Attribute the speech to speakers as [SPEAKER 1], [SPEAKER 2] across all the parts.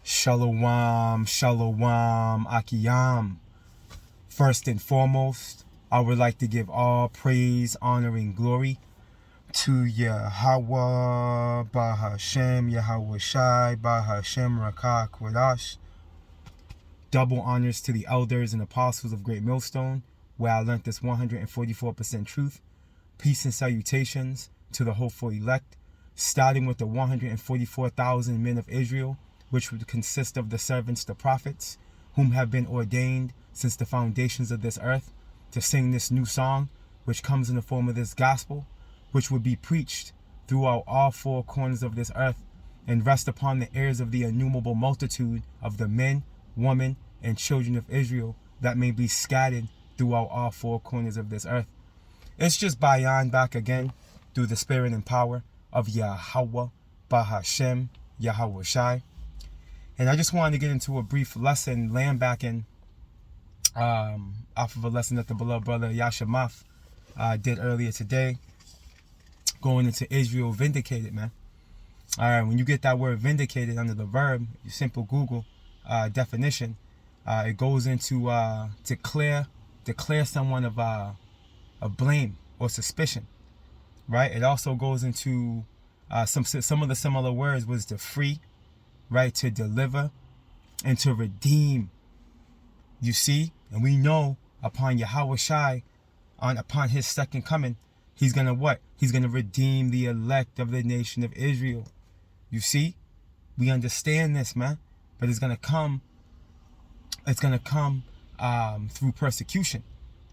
[SPEAKER 1] Shalom, shalom, akiyam. First and foremost, I would like to give all praise, honor, and glory to Yahweh, Bahashem, Yahweh Shai, Bahashem, Rakah, Kwadash. Double honors to the elders and apostles of Great Millstone, where I learned this 144% truth. Peace and salutations to the hopeful elect, starting with the 144,000 men of Israel, which would consist of the servants, the prophets, whom have been ordained since the foundations of this earth, to sing this new song, which comes in the form of this gospel, which would be preached throughout all four corners of this earth, and rest upon the ears of the innumerable multitude of the men, women, and children of Israel that may be scattered throughout all four corners of this earth. It's just Bayan back again through the spirit and power of Yahweh, Bahashem, Yahweh Shai. And I just wanted to get into a brief lesson, landbacking off of a lesson that the beloved brother Yashamaf did earlier today, going into Israel Vindicated, man. All right, when you get that word vindicated under the verb, you simple Google definition, it goes into declare someone of blame or suspicion, right? It also goes into some of the similar words was to free, right, to deliver, and to redeem. You see, and we know upon Yahweh Shai, upon his second coming, he's gonna what? He's gonna redeem the elect of the nation of Israel. You see, we understand this, man. But it's gonna come through persecution,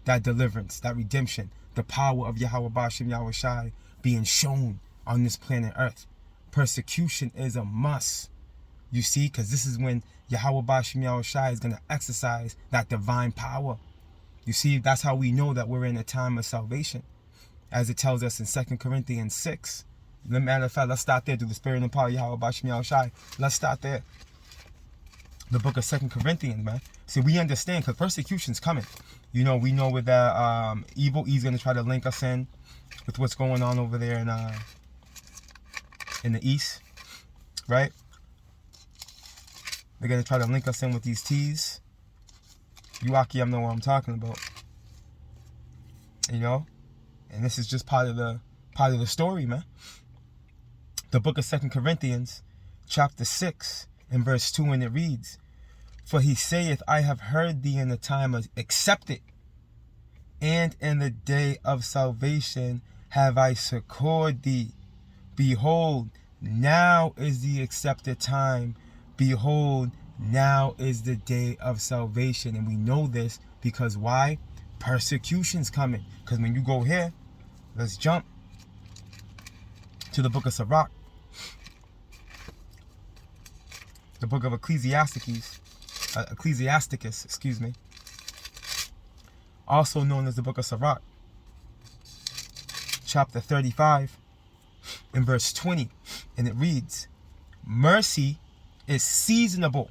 [SPEAKER 1] that deliverance, that redemption, the power of Yahweh Bashem, Yahweh Shai being shown on this planet Earth. Persecution is a must. You see, because this is when Yahweh Bashem, Yahweh Shai is going to exercise that divine power. You see, that's how we know that we're in a time of salvation, as it tells us in 2 Corinthians 6. Matter of fact, let's start there through the spirit and power of Yahweh Bashem, Yahweh Shai. Let's start there. The book of 2 Corinthians, man. See, we understand because persecution's coming. You know, we know with that evil E's going to try to link us in with what's going on over there in the east, right? They're going to try to link us in with these T's. You Akiyam know what I'm talking about. You know? And this is just part of the story, man. The book of 2 Corinthians, chapter 6, and verse 2, and it reads, "For he saith, I have heard thee in the time of accepted, and in the day of salvation have I succored thee. Behold, now is the accepted time. Behold, now is the day of salvation." And we know this because why? Persecution's coming. Because when you go here, let's jump to the book of Sirach, the book of Ecclesiasticus, also known as the book of Sirach, chapter 35, and verse 20, and it reads, "Mercy is seasonable."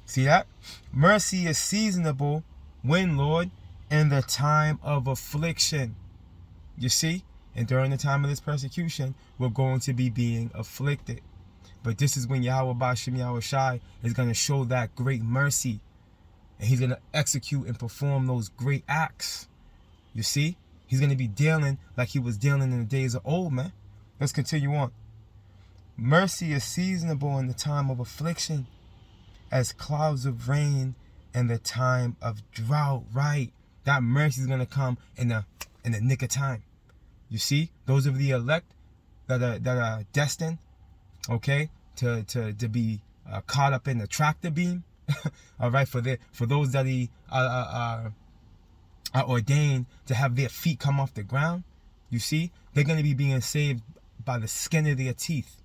[SPEAKER 1] See that? Mercy is seasonable when, Lord? In the time of affliction. You see? And during the time of this persecution, we're going to be being afflicted. But this is when Yahweh Bashem, Yahweh Shai is going to show that great mercy. And he's going to execute and perform those great acts. You see? He's going to be dealing like he was dealing in the days of old, man. Let's continue on. "Mercy is seasonable in the time of affliction, as clouds of rain in the time of drought." Right? That mercy is going to come in the nick of time. You see? Those of the elect that are destined, okay, to be caught up in the tractor beam. All right, for those that are ordained to have their feet come off the ground. You see? They're going to be being saved by the skin of their teeth.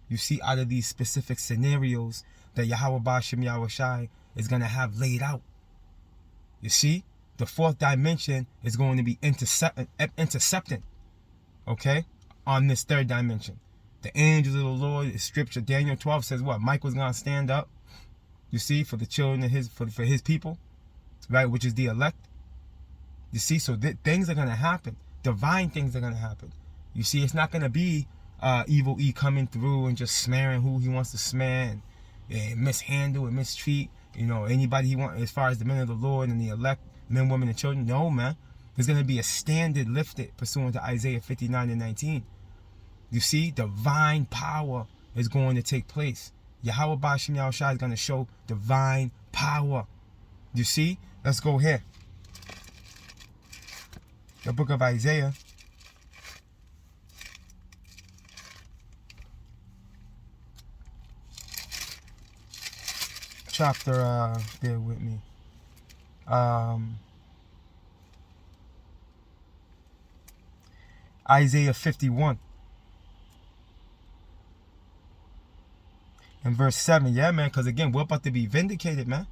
[SPEAKER 1] You see, out of these specific scenarios that Yahweh Bashem, Yahweh Shai is going to have laid out. You see, the fourth dimension is going to be intercepting, okay, on this third dimension. The angels of the Lord, scripture, Daniel 12 says what? Michael's going to stand up, you see, for the children of for his people, right, which is the elect. You see, so things are going to happen. Divine things are going to happen. You see, it's not going to be evil E coming through and just smearing who he wants to smear, and and mishandle and mistreat, anybody he wants as far as the men of the Lord and the elect, men, women, and children. No, man. There's going to be a standard lifted pursuant to Isaiah 59 and 19. You see, divine power is going to take place. Yahweh Ba'ashem Yahushua is going to show divine power. You see? Let's go here. The book of Isaiah. Chapter, bear with me. Isaiah 51. And verse 7. Yeah, man, because again, we're about to be vindicated, man.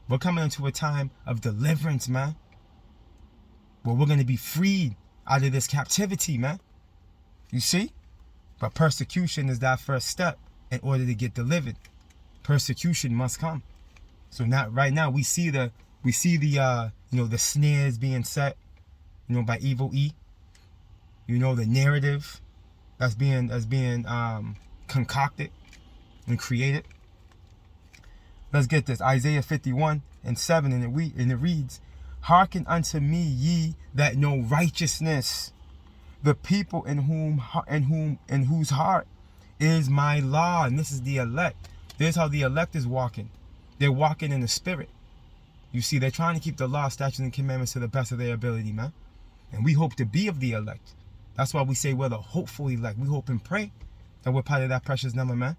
[SPEAKER 1] We're coming into a time of deliverance, man. Where we're going to be freed out of this captivity, man. You see? But persecution is that first step in order to get delivered. Persecution must come. So now, right now, we see the the snares being set, by evil E. The narrative that's being concocted and created. Let's get this. Isaiah 51 and 7, and it reads, "Hearken unto me, ye that know righteousness, the people in whose heart is my law." And this is the elect. This is how the elect is walking. They're walking in the spirit. You see, they're trying to keep the law, statutes, and commandments to the best of their ability, man. And we hope to be of the elect. That's why we say we're the hopeful elect. We hope and pray that we're part of that precious number, man.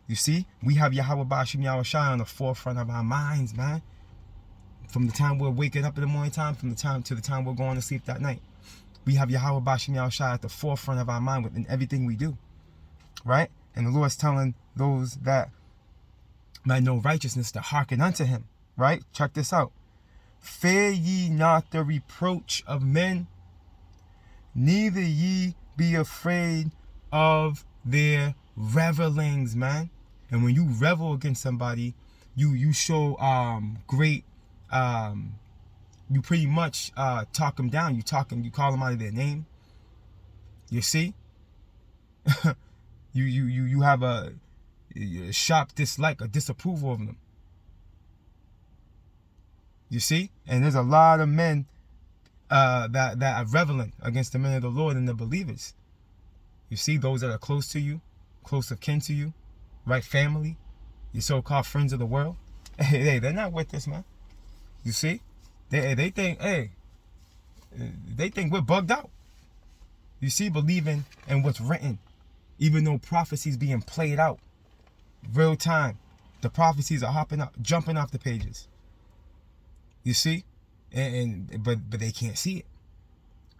[SPEAKER 1] You see, we have Yahweh Ba'ashem Yahushua on the forefront of our minds, man. From the time we're waking up in the morning time, from the time to the time we're going to sleep that night. We have Yahweh Ba'ashem Yahushua at the forefront of our mind within everything we do. Right? And the Lord's telling those that know righteousness to hearken unto him. Right? Check this out. "Fear ye not the reproach of men, neither ye be afraid of their revelings," man. And when you revel against somebody, you show great you pretty much talk them down. You call them out of their name. You see? you have a sharp dislike, a disapproval of them. You see? And there's a lot of men that are reveling against the men of the Lord and the believers. You see, those that are close to you, close of kin to you, right? Family, your so-called friends of the world. Hey, they're not with this, man. You see? They think, they think we're bugged out. You see, believing in what's written, even though prophecies being played out, real time. The prophecies are jumping off the pages. You see? But they can't see it.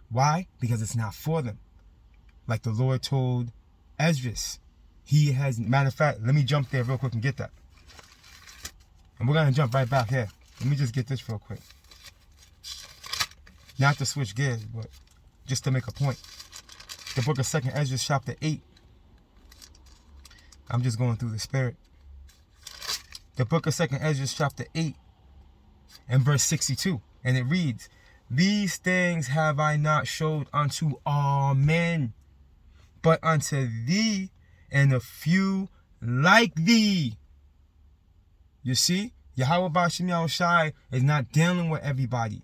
[SPEAKER 1] Why? Because it's not for them. Like the Lord told Esdras. He has, matter of fact, let me jump there real quick and get that. And we're going to jump right back here. Let me just get this real quick. Not to switch gears, but just to make a point. The book of 2nd Esdras chapter 8. I'm just going through the spirit. The book of 2nd Esdras chapter 8 and verse 62. And it reads, "These things have I not showed unto all men, but unto thee and a few like thee." You see? Yahweh Ba'ashem Yahushua is not dealing with everybody.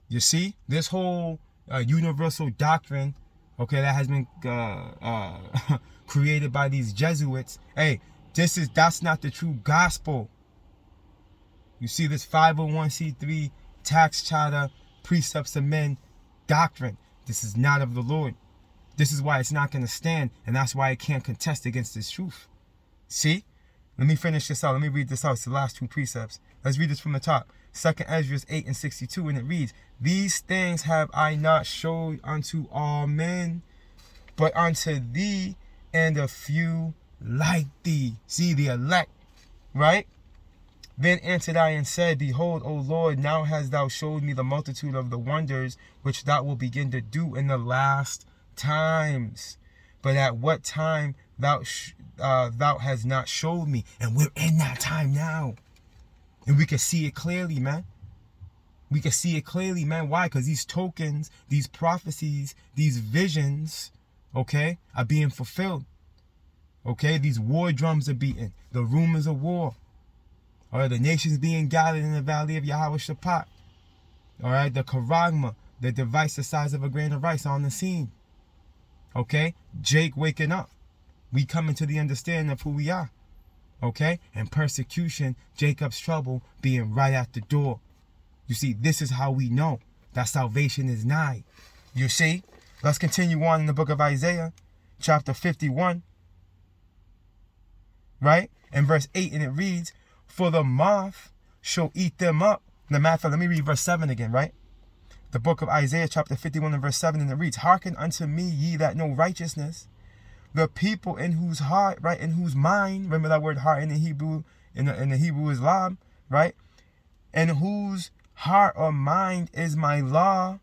[SPEAKER 1] You see? This whole universal doctrine, okay, that has been created by these Jesuits. Hey, that's not the true gospel. You see, this 501c3 tax charter, precepts of men doctrine. This is not of the Lord. This is why it's not going to stand, and that's why it can't contest against this truth. See? Let me finish this out. Let me read this out. It's the last two precepts. Let's read this from the top. 2nd Esdras 8 and 62, and it reads, "These things have I not showed unto all men, but unto thee and a few like thee." See, the elect, right? "Then answered I and said, Behold, O Lord, now hast thou showed me the multitude of the wonders which thou wilt begin to do in the last times. But at what time thou hast not showed me." And we're in that time now. And we can see it clearly, man. We can see it clearly, man. Why? Because these tokens, these prophecies, these visions, okay, are being fulfilled. Okay, these war drums are beating. The rumors of war. All right, the nations being gathered in the valley of Yahweh Shaphat. All right, the charagma, the device the size of a grain of rice on the scene. Okay, Jake waking up. We coming to the understanding of who we are. Okay, and persecution, Jacob's trouble being right at the door. You see, this is how we know that salvation is nigh. You see, let's continue on in the book of Isaiah, chapter 51. Right? In verse 8, and it reads, for the moth shall eat them up. Now, matter of fact, let me read verse 7 again, right? The book of Isaiah, chapter 51, and verse 7, and it reads, hearken unto me, ye that know righteousness, the people in whose heart, right, in whose mind, remember that word heart in the Hebrew, in the Hebrew is lab, right? In whose heart or mind is my law.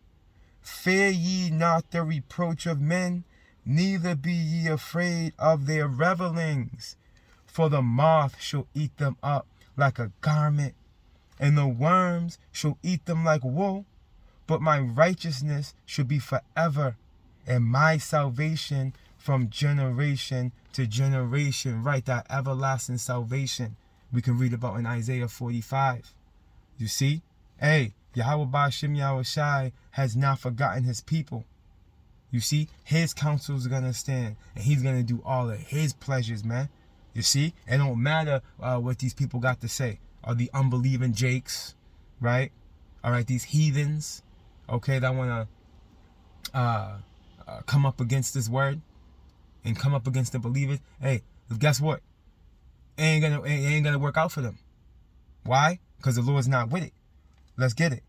[SPEAKER 1] Fear ye not the reproach of men, neither be ye afraid of their revelings. For the moth shall eat them up like a garment, and the worms shall eat them like wool. But my righteousness shall be forever, and my salvation from generation to generation. Right, that everlasting salvation we can read about in Isaiah 45. You see? Hey, Yahweh Ba'ashem Yahweh Shai has not forgotten his people. You see? His counsels are going to stand, and he's going to do all of his pleasures, man. You see? It don't matter what these people got to say. Or the unbelieving Jakes, right? All right, these heathens, okay, that want to come up against this word and come up against the believers. Hey, guess what? It ain't gonna work out for them. Why? Because the Lord's not with it. Let's get it.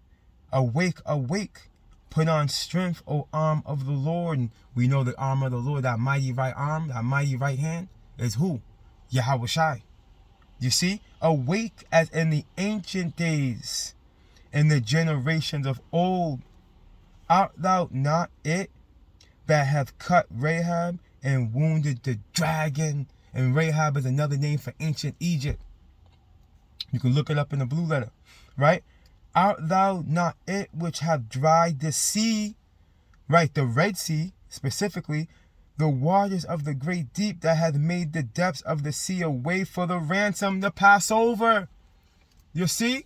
[SPEAKER 1] Awake, awake. Put on strength, O arm of the Lord. And we know the arm of the Lord, that mighty right arm, that mighty right hand, is who? Yahweh Shai. You see? Awake as in the ancient days, in the generations of old. Art thou not it that hath cut Rahab and wounded the dragon? And Rahab is another name for ancient Egypt. You can look it up in the blue letter, right? Art thou not it which hath dried the sea, right? The Red Sea, specifically, the waters of the great deep, that hath made the depths of the sea a way for the ransom to pass over. You see?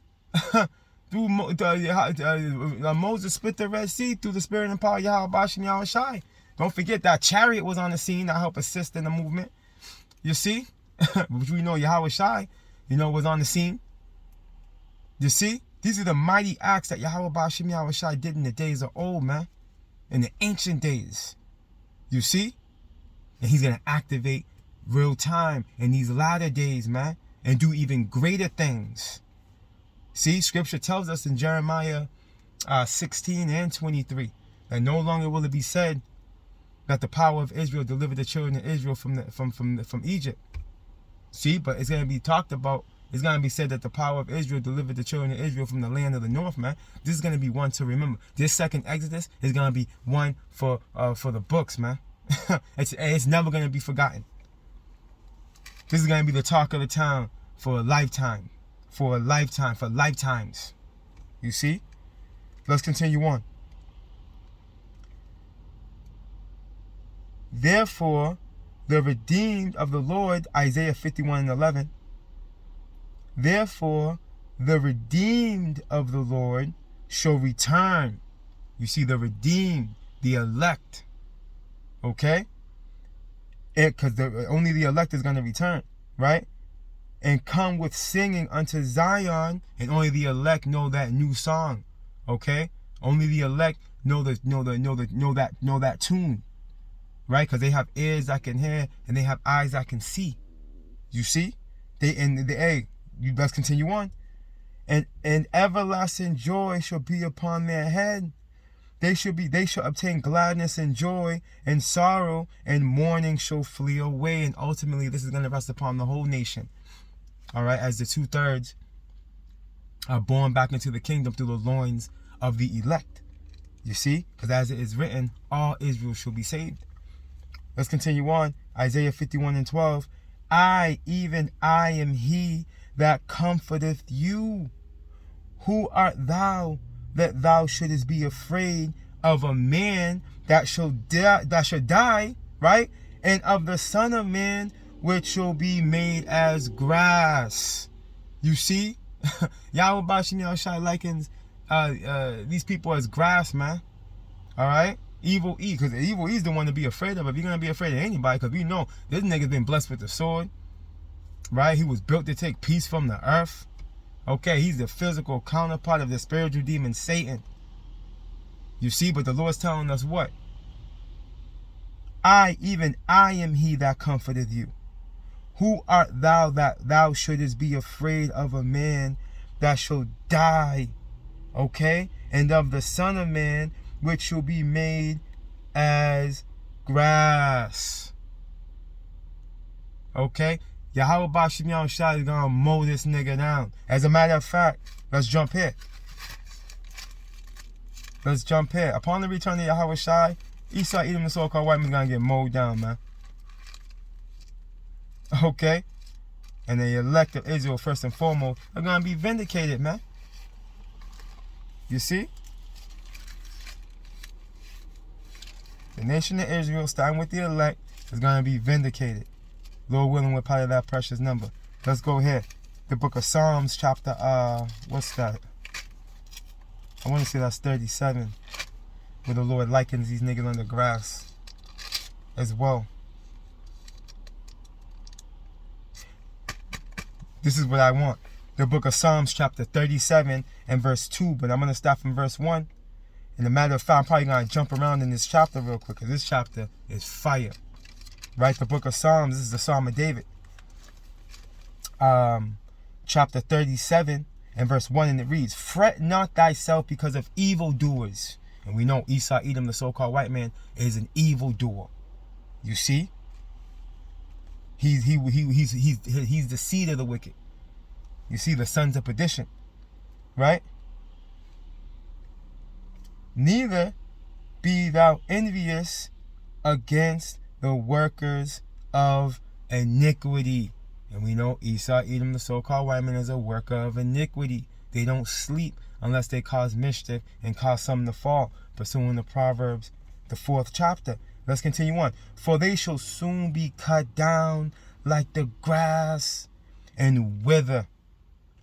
[SPEAKER 1] Moses split the Red Sea through the spirit and power of Yahweh Ba'ashem Yahweh Shai. Don't forget that chariot was on the scene that helped assist in the movement. You see? Which we know Yahweh Shai, was on the scene. You see? These are the mighty acts that Yahweh Ba'ashem Yahweh Shai did in the days of old, man. In the ancient days. You see? And he's going to activate real time in these latter days, man. And do even greater things. See? Scripture tells us in Jeremiah 16 and 23 that no longer will it be said that the power of Israel delivered the children of Israel from Egypt. See? But it's going to be talked about. It's going to be said that the power of Israel delivered the children of Israel from the land of the north, man. This is going to be one to remember. This second Exodus is going to be one for the books, man. It's never going to be forgotten. This is going to be the talk of the town for a lifetime. For lifetimes. You see? Let's continue on. Therefore, the redeemed of the Lord, Isaiah 51 and 11. Therefore, the redeemed of the Lord shall return. You see, the redeemed, the elect. Okay? Because only the elect is going to return, right? And come with singing unto Zion, and only the elect know that new song. Okay? Only the elect know that tune. Right? Because they have ears that can hear and they have eyes that can see. You see? Let's continue on. And everlasting joy shall be upon their head. They shall obtain gladness and joy, and sorrow and mourning shall flee away. And ultimately, this is going to rest upon the whole nation. All right, as the 2/3 are born back into the kingdom through the loins of the elect. You see? Because as it is written, all Israel shall be saved. Let's continue on. Isaiah 51 and 12. I, even I, am he that comforteth you. Who art thou that thou shouldest be afraid of a man that shall die, right? And of the Son of Man which shall be made as grass. You see? Yahweh Bashim Yahushai likens these people as grass, man. Alright? Evil E, because evil E is the one to be afraid of. If you're going to be afraid of anybody, because we know this nigga's been blessed with the sword. Right? He was built to take peace from the earth. Okay, he's the physical counterpart of the spiritual demon Satan. You see, but the Lord's telling us what? Even I am he that comforteth you. Who art thou that thou shouldest be afraid of a man that shall die? Okay? And of the Son of Man, which shall be made as grass. Okay? Yahweh Bashim Yahushai is going to mow this nigga down. As a matter of fact, let's jump here. Let's jump here. Upon the return of Yahweh Shai, Esau, Edom, the so-called white man, is going to get mowed down, man. Okay? And the elect of Israel, first and foremost, are going to be vindicated, man. You see? The nation of Israel, starting with the elect, is going to be vindicated. Lord willing, we're part of that precious number. Let's go here. The book of Psalms, chapter, what's that? I want to say that's 37. Where the Lord likens these niggas on the grass as well. This is what I want. The book of Psalms, chapter 37 and verse 2. But I'm going to start from verse 1. And a matter of fact, I'm probably going to jump around in this chapter real quick, because this chapter is fire. Right? The book of Psalms, this is the Psalm of David. Chapter 37 and verse 1, and it reads, Fret not thyself because of evildoers. And we know Esau, Edom, the so-called white man, is an evildoer. You see? He's the seed of the wicked. You see, the sons of perdition. Right? Neither be thou envious against the workers of iniquity. And we know Esau, Edom, the so-called white man, is a worker of iniquity. They don't sleep unless they cause mischief and cause some to fall. Pursuing the Proverbs, the 4th chapter. Let's continue on. For they shall soon be cut down like the grass and wither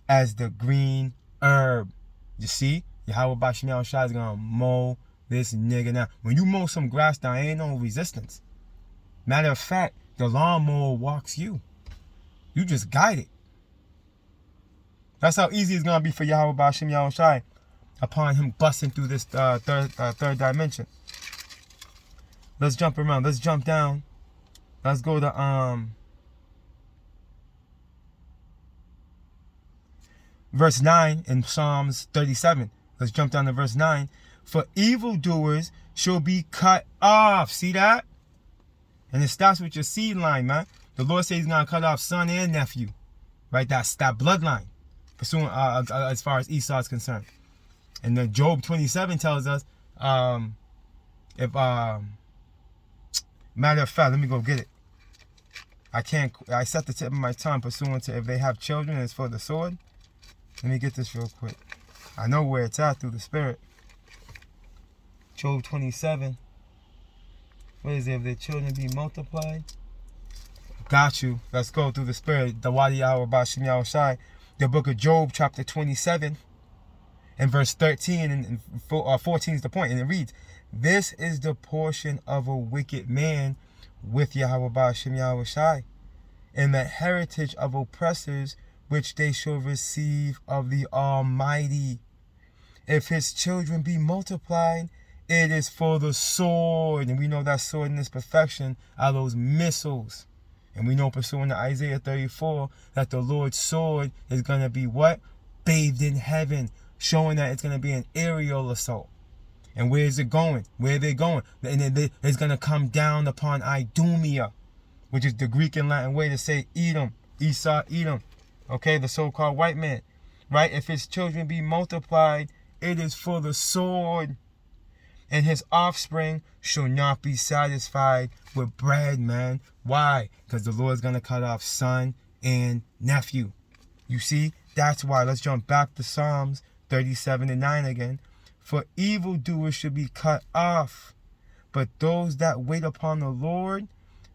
[SPEAKER 1] as the green herb. You see? Yahweh Bashim Yahushai is going to mow this nigga down. When you mow some grass down, ain't no resistance. Matter of fact, the lawnmower walks you. You just guide it. That's how easy it's going to be for Yahweh Bashim Yahushai upon him busting through this third dimension. Let's jump around. Let's jump down. Let's go to verse 9 in Psalms 37. Let's jump down to verse 9. For evildoers shall be cut off. See that? And it starts with your seed line, man. The Lord says he's going to cut off son and nephew. Right? That's that bloodline. Pursuing as far as Esau is concerned. And then Job 27 tells us, matter of fact, let me go get it. I set the tip of my tongue pursuant to if they have children, it's for the sword. Let me get this real quick. I know where it's at through the spirit. Job 27. What is it? If their children be multiplied? Got you. Let's go through the spirit. The Wadi Yahweh Bashim Yahushai. The book of Job, chapter 27, and verse 13 and 14 is the point. And it reads, This is the portion of a wicked man with Yahweh Bashim Yahushai, and the heritage of oppressors which they shall receive of the Almighty. If his children be multiplied, it is for the sword. And we know that sword in its perfection are those missiles. And we know, pursuing to Isaiah 34, that the Lord's sword is going to be what? Bathed in heaven. Showing that it's going to be an aerial assault. And where is it going? Where are they going? And it's going to come down upon Idumea, which is the Greek and Latin way to say Edom, Esau, Edom. Okay, the so-called white man. Right? If his children be multiplied, it is for the sword. And his offspring shall not be satisfied with bread, man. Why? Because the Lord's going to cut off son and nephew. You see? That's why. Let's jump back to Psalms 37 and 9 again. For evildoers should be cut off, but those that wait upon the Lord,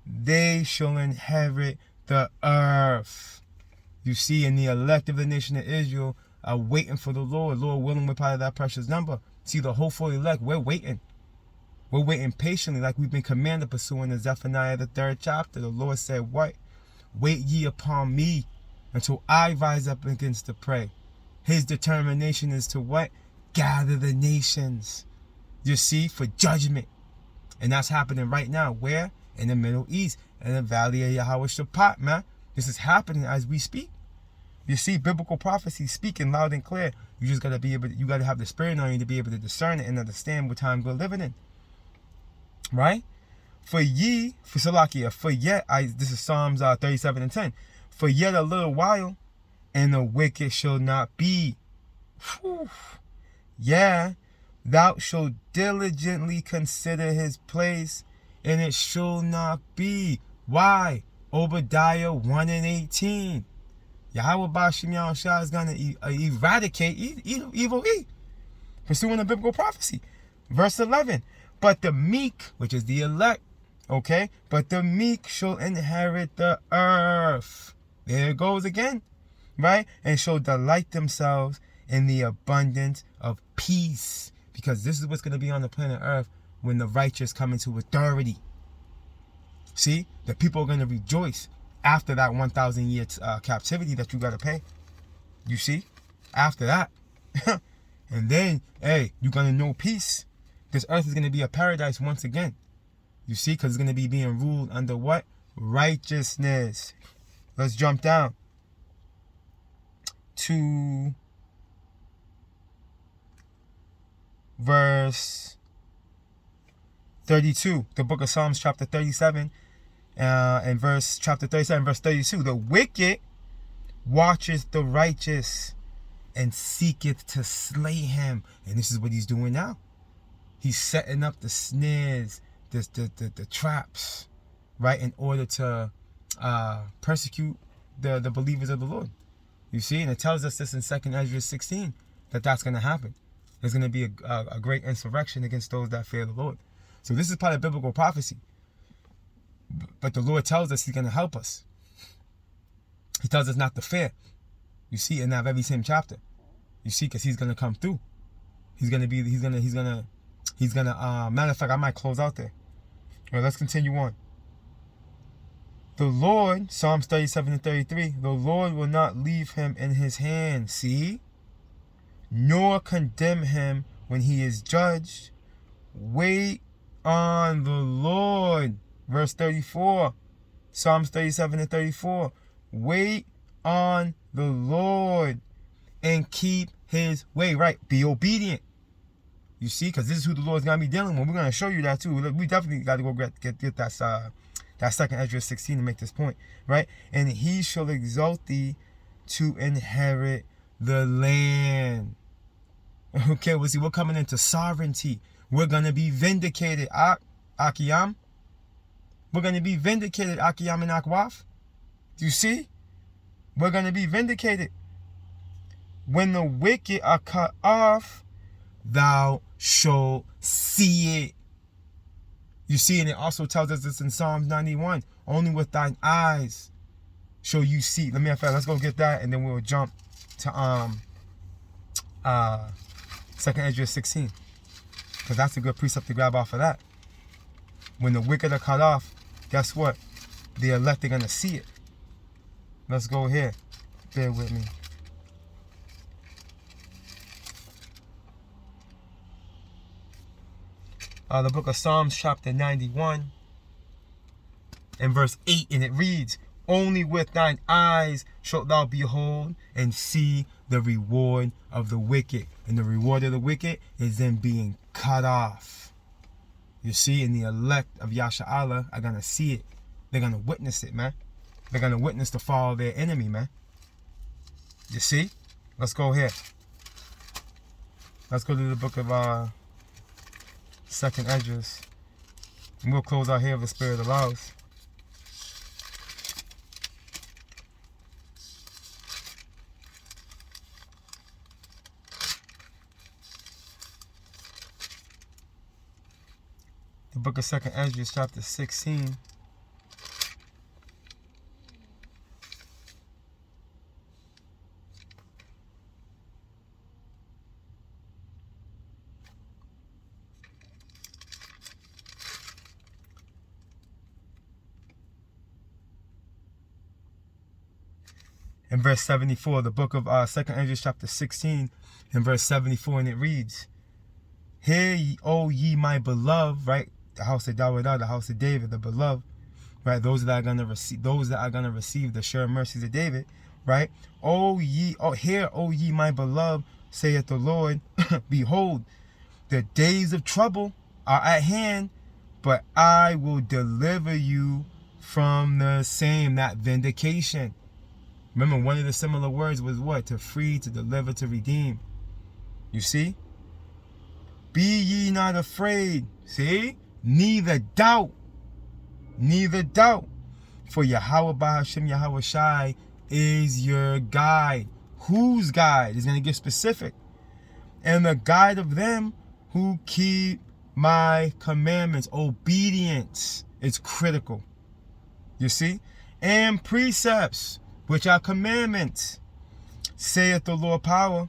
[SPEAKER 1] they shall inherit the earth. You see, in the elect of the nation of Israel are waiting for the Lord. Lord willing, we're part of that precious number. See, the hopeful elect, we're waiting. We're waiting patiently like we've been commanded pursuing the Zephaniah, the 3rd chapter. The Lord said, what? Wait ye upon me until I rise up against the prey. His determination is to what? Gather the nations. You see, for judgment. And that's happening right now. Where? In the Middle East. In the Valley of Yahweh Shaphat, man. This is happening as we speak. You see, biblical prophecy speaking loud and clear. You just gotta be able to, you gotta have the spirit on you to be able to discern it and understand what time we're living in. Right? For ye, for Salakia, for yet, this is Psalms 37:10. For yet a little while, and the wicked shall not be. Whew. Yeah, thou shalt diligently consider his place, and it shall not be. Why? Obadiah 1:18. Yahweh Bashim Yahushua is going to eradicate evil. Pursuing the biblical prophecy. Verse 11. But the meek, which is the elect, okay? But the meek shall inherit the earth. There it goes again, right? And shall delight themselves in the abundance of peace. Because this is what's going to be on the planet earth when the righteous come into authority. See? The people are going to rejoice after that 1,000 year captivity that you got to pay. You see? After that. And then, hey, you're going to know peace. This earth is going to be a paradise once again. You see? Because it's going to be being ruled under what? Righteousness. Let's jump down to verse 32. The book of Psalms chapter 37. And chapter 37, verse 32. The wicked watcheth the righteous and seeketh to slay him. And this is what he's doing now. He's setting up the snares, the traps, right, in order to persecute the believers of the Lord. You see, and it tells us this in 2 Ezra 16, that's going to happen. There's going to be a great insurrection against those that fear the Lord. So this is part of biblical prophecy. But the Lord tells us he's going to help us. He tells us not to fear. You see, in that very same chapter. You see, because he's going to come through. He's going to, matter of fact, I might close out there. All right, let's continue on. The Lord, Psalms 37 and 33, the Lord will not leave him in his hand, see? Nor condemn him when he is judged. Wait on the Lord. Verse 34, Psalms 37 and 34. Wait on the Lord and keep his way. Right, be obedient. You see, because this is who the Lord's going to be dealing with. We're going to show you that too. We definitely got to go get that 2 Ezra 16 to make this point. Right, and he shall exalt thee to inherit the land. Okay, well, see, we're coming into sovereignty. We're going to be vindicated. Akiyam. We're going to be vindicated, Akiyam and Akwaf. Do you see? We're going to be vindicated. When the wicked are cut off, thou shalt see it. You see, and it also tells us this in Psalms 91. Only with thine eyes shall you see. Let's go get that, and then we'll jump to 2 Ezra 16. Because that's a good precept to grab off of that. When the wicked are cut off, guess what? The elect are going to see it. Let's go here. Bear with me. The book of Psalms chapter 91 and verse 8, and it reads, only with thine eyes shalt thou behold and see the reward of the wicked. And the reward of the wicked is them being cut off. You see, and the elect of Yasha Allah are going to see it. They're going to witness it, man. They're going to witness the fall of their enemy, man. You see? Let's go here. Let's go to the book of 2 Ezra. And we'll close out here if the Spirit allows. The book of 2 Ezra, chapter 16. in verse 74, the book of 2nd Ezra chapter 16 in verse 74, and it reads, "Hear ye, O ye my beloved," right? The house of David, the house of David, the beloved, right? Those that are gonna receive the sure mercies of David, right? Hear, O ye my beloved, saith the Lord, behold, the days of trouble are at hand, but I will deliver you from the same. That vindication. Remember, one of the similar words was what? To free, to deliver, to redeem. You see? Be ye not afraid. See? Neither doubt. Neither doubt. For Yahweh Bahashim Yahweh Shai is your guide. Whose guide? Is going to get specific. And the guide of them who keep my commandments. Obedience is critical. You see? And precepts, which are commandments, saith the Lord power.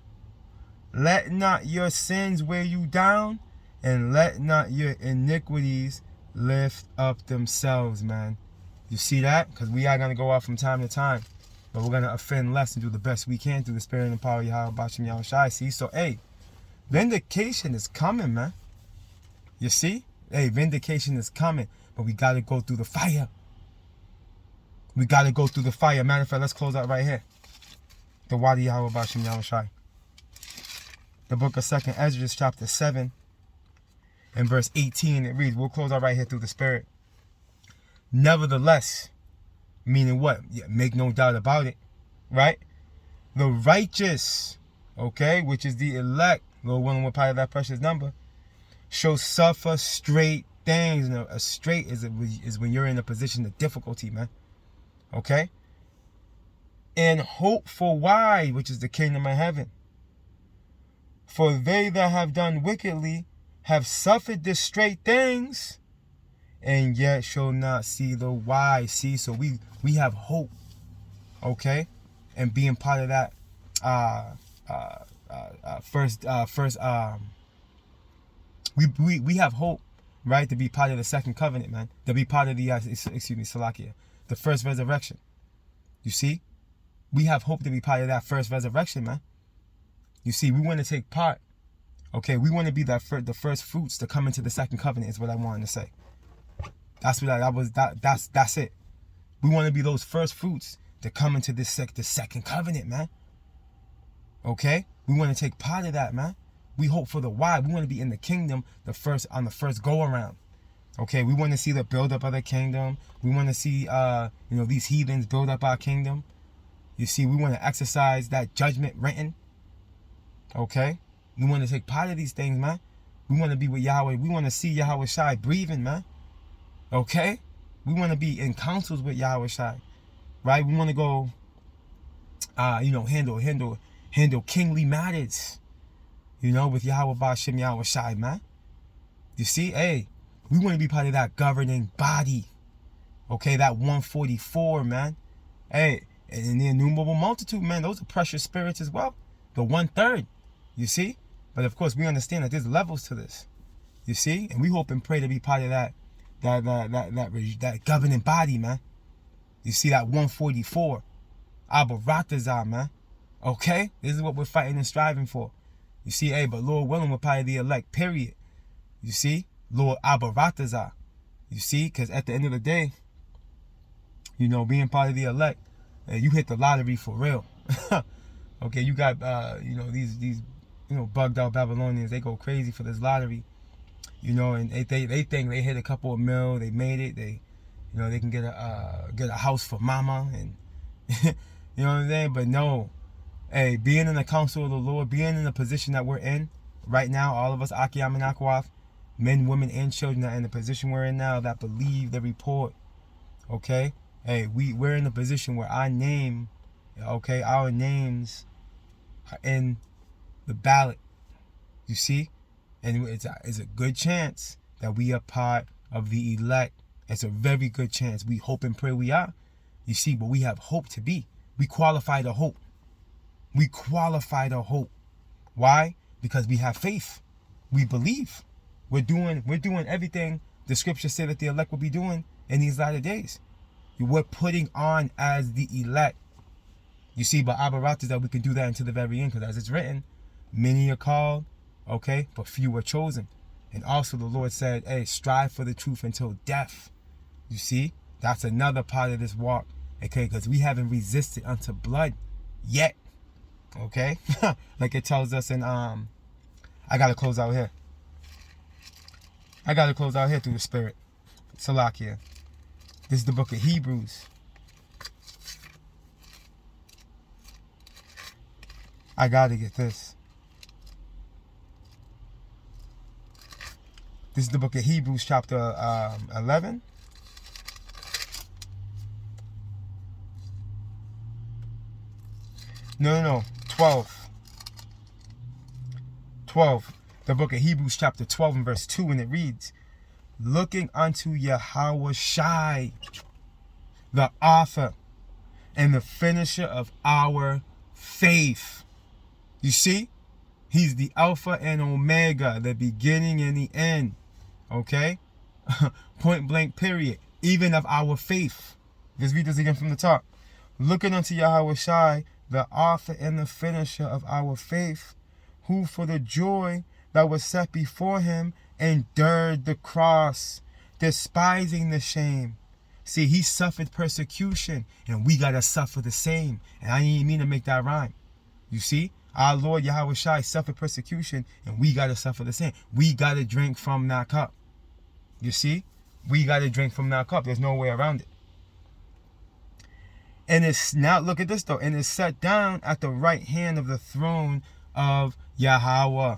[SPEAKER 1] Let not your sins weigh you down, and let not your iniquities lift up themselves, man. You see that? Because we are going to go out from time to time, but we're going to offend less and do the best we can through the spirit and power of Yahweh Bashim Yahweh Shai. See? So, hey, vindication is coming, man. You see? Hey, vindication is coming, but we got to go through the fire. We got to go through the fire. Matter of fact, let's close out right here. The Wadi Yahweh Bashim Yahweh Shai. The book of 2nd Ezra, chapter 7, and verse 18, it reads, we'll close out right here through the Spirit. Nevertheless, meaning what? Yeah, make no doubt about it, right? The righteous, okay, which is the elect, Lord willing, we're part of that precious number, shall suffer straight things. You know, a straight is when you're in a position of difficulty, man. Okay? And hope for why, which is the kingdom of heaven. For they that have done wickedly have suffered the straight things, and yet shall not see the why. See, so we have hope, okay, and being part of that we have hope, right, to be part of the second covenant, man, to be part of the Salakia, the first resurrection. You see, we have hope to be part of that first resurrection, man. You see, we want to take part. Okay, we want to be the first fruits to come into the second covenant is what I wanted to say. That's what that's it. We want to be those first fruits to come into the second covenant, man. Okay? We want to take part of that, man. We hope for the why. We want to be in the kingdom on the first go around. Okay, we want to see the build up of the kingdom. We want to see these heathens build up our kingdom. You see, we want to exercise that judgment written. Okay? We want to take part of these things, man. We want to be with Yahweh. We want to see Yahweh Shai breathing, man. Okay? We want to be in councils with Yahweh Shai. Right? We want to go, handle kingly matters. With Yahweh Bashim Yahweh Shai, man. You see? Hey, we want to be part of that governing body. Okay? That 144, man. Hey, and the innumerable multitude, man. Those are precious spirits as well. The 1/3. You see? But of course, we understand that there's levels to this. You see? And we hope and pray to be part of that governing body, man. You see, that 144. Abaratazah, man. Okay? This is what we're fighting and striving for. You see, hey, but Lord willing, we're part of the elect, period. You see? Lord Abaratazah. You see? Because at the end of the day, being part of the elect, you hit the lottery for real. Okay, you got, these bugged out Babylonians, they go crazy for this lottery, and they think they hit a couple of mil, they made it, they can get a house for mama, and you know what I'm saying? But no, hey, being in the counsel of the Lord, being in the position that we're in right now, all of us, Akiyam and Akwath, men, women, and children that are in the position we're in now that believe the report, okay? Hey, we're in a position where our names are in the ballot, you see? And it's a good chance that we are part of the elect. It's a very good chance. We hope and pray we are. You see, but we have hope to be. We qualify to hope. We qualify to hope. Why? Because we have faith. We believe. We're doing everything the scriptures say that the elect will be doing in these latter days. We're putting on as the elect. You see, but Abarat is that we can do that until the very end, because as it's written, many are called, okay, but few are chosen. And also the Lord said, hey, strive for the truth until death. You see, that's another part of this walk, okay, because we haven't resisted unto blood yet, okay? Like it tells us in, I got to close out here. I got to close out here through the Spirit. Salakia. This is the book of Hebrews. I got to get this. This is the book of Hebrews chapter 11. No. 12. 12. The book of Hebrews chapter 12 and verse 2, and it reads, looking unto Yahweh Shai, the author and the finisher of our faith. You see? He's the Alpha and Omega, the beginning and the end. Okay? Point blank period. Even of our faith. Let's read this again from the top. Looking unto Yahweh Shai, the author and the finisher of our faith, who for the joy that was set before him endured the cross, despising the shame. See, he suffered persecution, and we got to suffer the same. And I didn't mean to make that rhyme. You see? Our Lord Yahweh Shai suffered persecution, and we got to suffer the same. We got to drink from that cup. You see? We got to drink from that cup. There's no way around it. And it's, now look at this though, and it's set down at the right hand of the throne of Yahweh.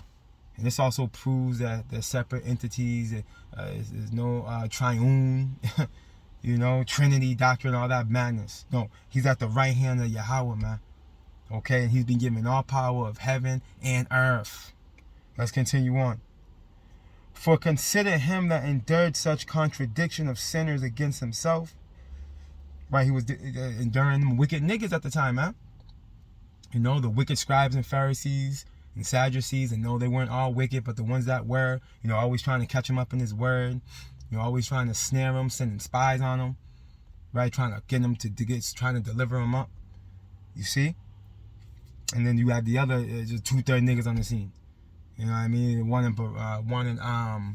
[SPEAKER 1] And this also proves that they're separate entities. There's no triune, Trinity doctrine, all that madness. No, he's at the right hand of Yahweh, man. Okay, and he's been given all power of heaven and earth. Let's continue on. For consider him that endured such contradiction of sinners against himself. Right, he was enduring wicked niggas at the time, man. The wicked scribes and Pharisees and Sadducees, and no, they weren't all wicked, but the ones that were, always trying to catch him up in his word, always trying to snare him, sending spies on him, right, trying to get him trying to deliver him up. You see? And then you had the other, just 2/3 niggas on the scene. You know what I mean? Wanted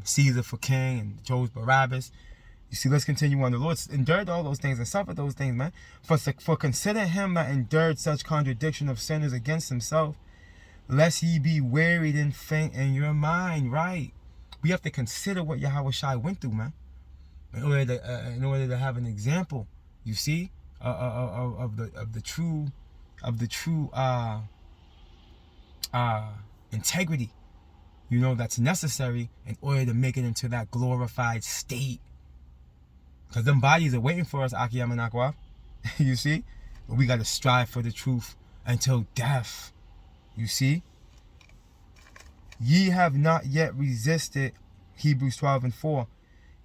[SPEAKER 1] Caesar for king and chose Barabbas. You see, let's continue on. The Lord endured all those things and suffered those things, man. For consider him that endured such contradiction of sinners against himself, lest ye be wearied and faint in your mind. Right? We have to consider what Yahweh Shai went through, man, in order to have an example. You see, of the true integrity, that's necessary in order to make it into that glorified state. Because them bodies are waiting for us, Akiyam and Akwa. You see? But we got to strive for the truth until death. You see? Ye have not yet resisted, Hebrews 12 and 4.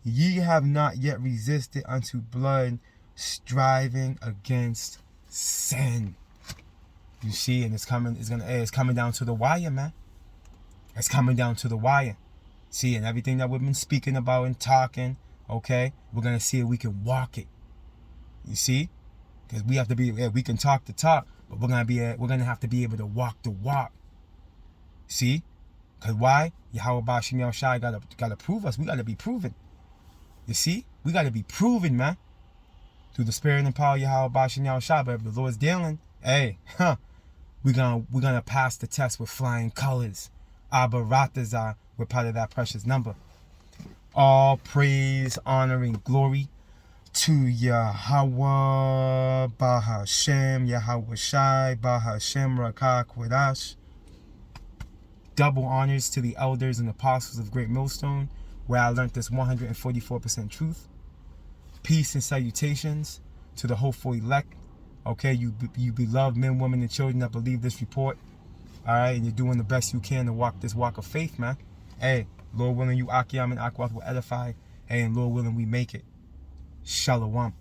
[SPEAKER 1] Ye have not yet resisted unto blood, striving against sin. You see? And it's coming down to the wire, man. It's coming down to the wire. See, and everything that we've been speaking about and talking, okay, we're going to see if we can walk it. You see? Because we have to be, we can talk the talk, but we're going to have to be able to walk the walk. See? Because why? Yahweh Bashim Yahweh Shai got to prove us. We got to be proven. You see? We got to be proven, man. Through the spirit and power of Yahweh Bashim Yahweh Shai. But if the Lord's dealing, hey, we're gonna pass the test with flying colors. Abba Ratazah, we're part of that precious number. All praise, honor, and glory to Yahweh, Bahashem, Yahweh Shai, Bahashem, Rakah, Kwadash. Double honors to the elders and apostles of Great Millstone, where I learned this 144% truth. Peace and salutations to the hopeful elect. Okay, you beloved men, women, and children that believe this report. All right, and you're doing the best you can to walk this walk of faith, man. Hey, Lord willing, you Akiyam and Akwath will edify. Hey, and Lord willing, we make it. Shalom.